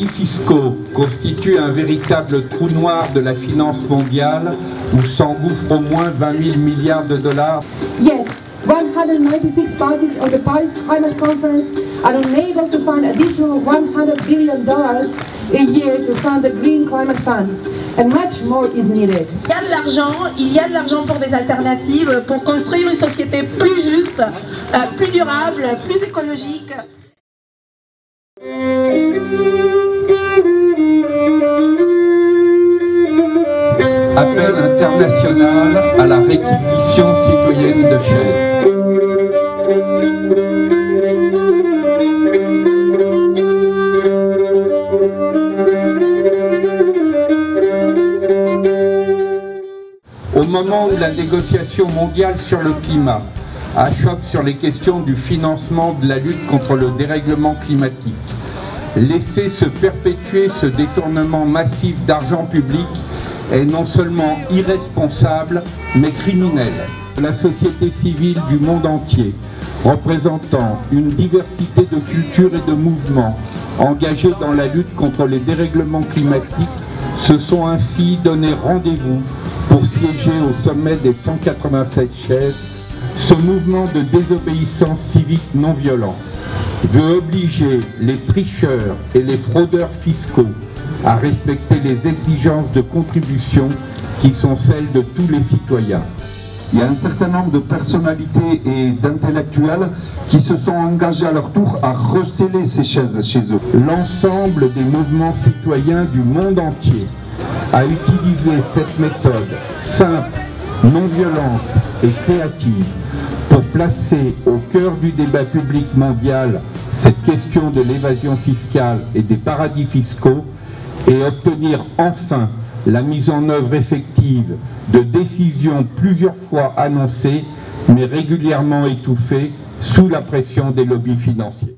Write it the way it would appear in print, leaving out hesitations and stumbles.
paradis fiscaux constituent un véritable trou noir de la finance mondiale où s'engouffrent au moins 20 000 milliards de dollars. Yet, 196 parties of the Paris Climate Conference are unable to find additional $100 billion a year to fund the Green Climate Fund, and much more is needed. Il y a de l'argent pour des alternatives, pour construire une société plus juste, plus durable, plus écologique. Appel international à la réquisition citoyenne de chaises. Au moment où la négociation mondiale sur le climat achoppe sur les questions du financement de la lutte contre le dérèglement climatique, laisser se perpétuer ce détournement massif d'argent public est non seulement irresponsable, mais criminel. La société civile du monde entier, représentant une diversité de cultures et de mouvements engagés dans la lutte contre les dérèglements climatiques, se sont ainsi donné rendez-vous pour siéger au sommet des 187 chaises. Ce mouvement de désobéissance civique non violent veut obliger les tricheurs et les fraudeurs fiscaux à respecter les exigences de contribution qui sont celles de tous les citoyens. Il y a un certain nombre de personnalités et d'intellectuels qui se sont engagés à leur tour à recéler ces chaises chez eux. L'ensemble des mouvements citoyens du monde entier a utilisé cette méthode simple, non violente et créative pour placer au cœur du débat public mondial cette question de l'évasion fiscale et des paradis fiscaux et obtenir enfin la mise en œuvre effective de décisions plusieurs fois annoncées mais régulièrement étouffées sous la pression des lobbies financiers.